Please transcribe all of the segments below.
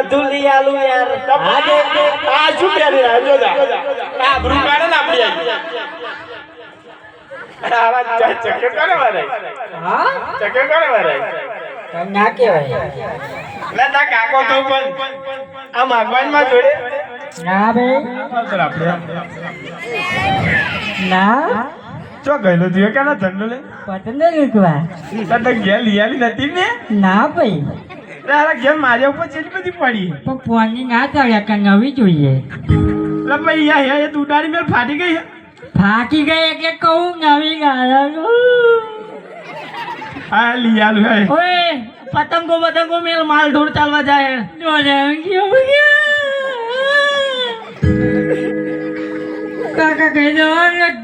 બધું લઈ આલું યાર આ શું પહેરી રહ્યા જો જા આ બ્રુ કાઢે ને આપડી આવા ચક્કર કોને મારાય હા ચક્કર કોને મારાય કઈ ના કહેવાય લે તા કાકો તો પણ આ માગવાન માં જોડે ના ભાઈ આપણે ના ચો ગયેલો તું કે ના ધંધો લે પતંગ લીધવા તને ઘેર લીયાલી નથી ને ના ભાઈ તારા ઘેર માર્યા ઉપર ચેલી બધી પડી પણ ફોનની ના ચાલ્યા કે નવી જોઈએ લે ભાઈ યા એ ઉડાડી મેલ ફાટી ગઈ ફાટી ગઈ એટલે કહું નવી ગાળા આ લીયાલું હે ઓય પતંગો મેલ માલ ઢોર ચાલવા જાય કાકા કહી દો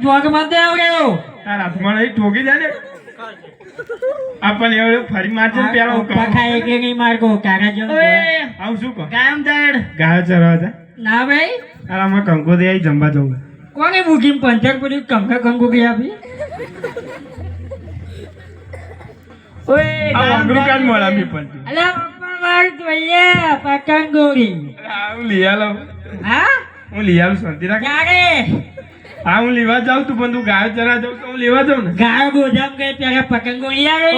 જોગ માં આવ્યો તાર હાથમાં નહીં ઠોકી જાય ને આપણને એવડે ફરી મારજે ને પેલા હું કહું ખાય કે નહીં મારકો કાકા જો આવું શું કહું કામ દડ ગાય ચરવા જા ના ભાઈ આરામાં કંકો દે આવી જમવા જવું કોને બુકિંગ પંચર પૂરી કંકો ગઈ આપી ઓય આ મંગરૂ કાન મોળા મી પણ અલા પપ્પા માર જોઈએ પતંગોરી હું લઈ આલો હા હું લઈ આલું શાંતિ રાખ ક્યારે હા હું લેવા જાઉં તું પણ તું ગાય ચરા જાઉં તો હું લેવા જાઉં ને ગાય બોજામ ગઈ ત્યારે પતંગોરી આવે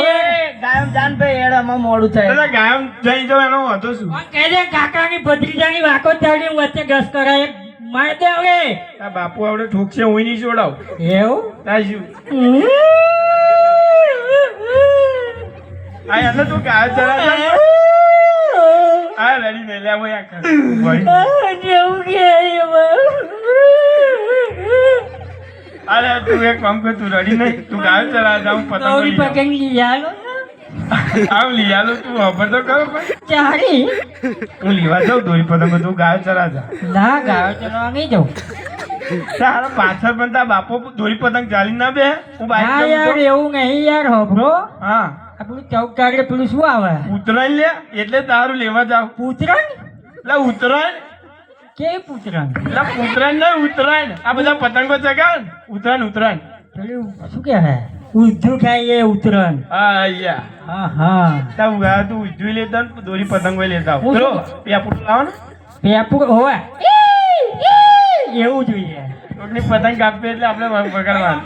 ગાયમ જાન ભાઈ એડામાં મોડું દાદા ગાયમ જઈ જાઉં એનો વાંધો શું કોણ કહે છે કાકાની ભત્રીજાની વાકો ચાલી વચ્ચે ઘસ કરાય માર દે હવે આ બાપુ આવડે ઠોકશે હું નહીં છોડાવ એવું આ શું આ એને તું ગાય ચરા જા આ રેડી ને લે હું આ કર જેવું કે અરે તું એક કામ કર તું રેડી નહીં તું ગાય ચરા જા હું પતંગ લઈ આવું. પતંગ લઈ આલો આવ લઈ આલો તું ખબર તો કરો ભાઈ ચારી હું લેવા જાઉં દોરી પતંગ તું ગાય ચરા જા ના ગાવ ચલવા નહીં જાઉં તારા પાછળ પણ તારા બાપો દોરી પતંગ ચાલી ના બે હું બાઈક ના યાર જાઉં એવું નહીં યાર હોભરો હા આ પેલું ચૌક કાગડે પેલું શું આવે ઉતરાયણ લે એટલે તારું લેવા જાવ પૂતરણ એટલે ઉતરાયણ કે પૂતરણ એટલે ઉતરાયણ નહીં ઉતરાયણ આ બધા પતંગો ચગાવે ને ઉતરાયણ પેલું શું કહેવાય ઉધ્ધુ ખાય એ ઉતરણ હા અહીંયા હા હા તું ઉજવી લેતા ને દોરી પતંગો લેતા હું ચલો શું? પેપુર લાવો ને પેપુર હોવે એવું જોઈએ કોકની પતંગ કાપી એટલે આપણે પકડવાનું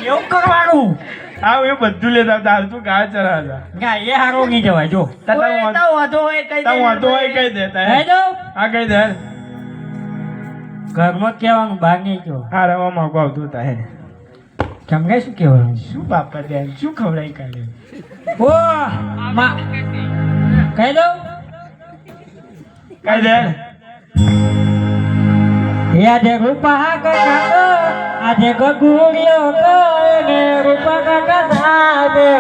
એવું કરવાનું હા એ બધું લેતા તાર તું ગાય ચરાવતા ગાય એ હારો નહીં જવાય જો તાર વાંધો હોય કઈ દેતા કહી દઉં હા કઈ દે ઘરમાં કહેવાનું બહાર નહીં જો હા રવા માંગો આવતું હતા હે તમને શું કહેવાનું શું બાપા દે શું ખવડાવી કાઢે ઓ માં કહી દઉં કઈ દે આજે રૂપા કાકા આજે ગગુડિયો કને રૂપા કાકા સાદે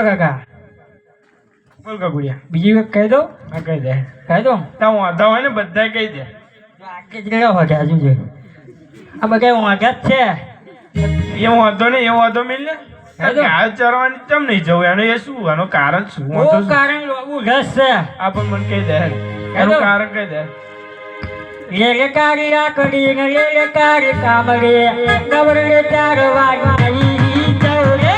કાકા બોલ કબુડિયા બીજી વાત કહી દઉં હા કઈ દે કહી દઉં ત્યાં વાંધા હોય ને બધા કઈ દે આગે જ ગયો હોય હજુ છે આ બધા વાંધા જ છે એ વાંધો નહીં એ વાંધો મિલ ને હા તો. ગાય ચરવાની કેમ નહીં જવું એનું એ શું એનું કારણ શું વાંધો ઓ શું? કારણ લોબુ રસ છે આ પણ મને કહી દે તો. એનું કારણ કહી દે રે કારી રાખડી ને રે કારી કામડી નવરે ચાર વાગી ચૌરે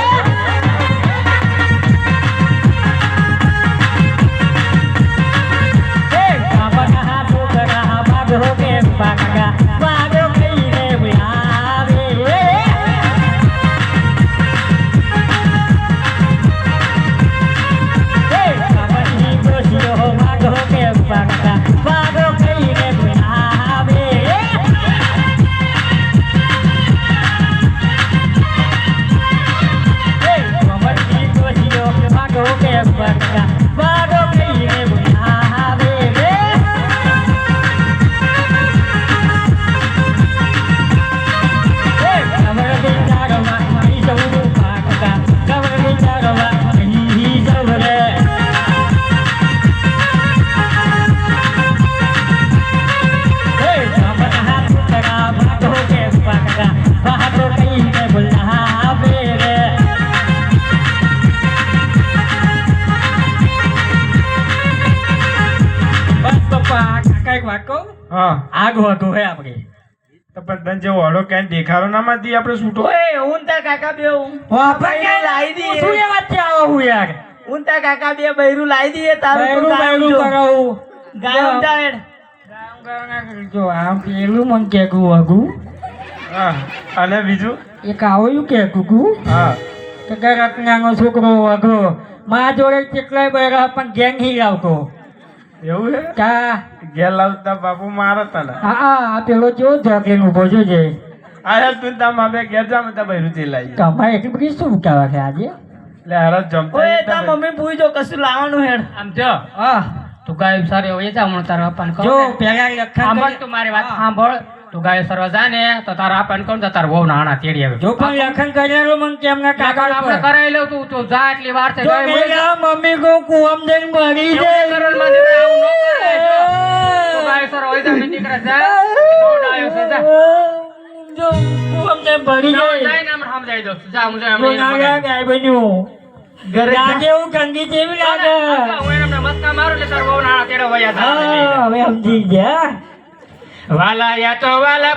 એક વાત કહું હા આગ વધુ હે આપણે તો પણ તને જે ઓળો ક્યાંય દેખાડો ના માંથી આપણે છૂટો ઓય હું તાર કાકા બે વાપા લાવી દઈએ. શું એ વચ્ચે આવો હું યાર હું તાર કાકા બે બૈરું લાવી દઈએ તારું બૈરું તું ગાયું બૈરું જો. કરાવું ગાયું જાવેડ. ગામ ગામ જો આમ પેલું મને કેકું વાગું હા અને બીજું એક આવું કે કુકુ હા કે રત્નાનો છોકરો વાગો મા જોડે કેટલાય બૈરા પણ ગેંગ હી આવતો એવું હે કા ઘેર લાવતા બાપુ મારે તને આ પેલો જો જોકીને ઊભો છે જે આયા તું તાર માપે ઘેર જા મતા બૈરું તેલ લાવી તમારે એટલી બધી શું ઉકાવા છે આજે લે હારા જમતા ઓય નહીં તાર તાર મમ્મી પૂછજો કશું લાવવાનું હેડ. આમ જો હા તું ગાય સારી હોય જા હું તારા અપન કહું જો ને. પેલા લખન સાંભળ તું મારી વાત સાંભળ તું ગાય સરવા જા ને તો તારા અપન કહું તો તારા વહુ નાણા તેડી આવે જો પણ લખન કરેલું મને કેમ ના કાકા આપણે કરાવી લઉં તું જા એટલી વાર છે જો ગાય મરી જા. મેરા મમ્મી કો કુવામ જઈને મરી એવું જાય કરોડમાં દીકરા આવું ન કરે જો. તું ગાય સરવા હોય જા ને દીકરા જા બહુ ડાયો છે જા જો કુવામ જઈને મરી જો જાય જાય ને હમણાં સમજાઈ દઉં છું. જા હું જાય તો હમણાં ના ગાય બન્યું ઘરે જા. લાગે એવું કંગી જેવી લાગે હું એને હમણાં મસ્કા મારું એટલે તારા વહુ નાણા તેડવા વયા જા. હા હવે સમજી ગયા વાલા યા તો વાલા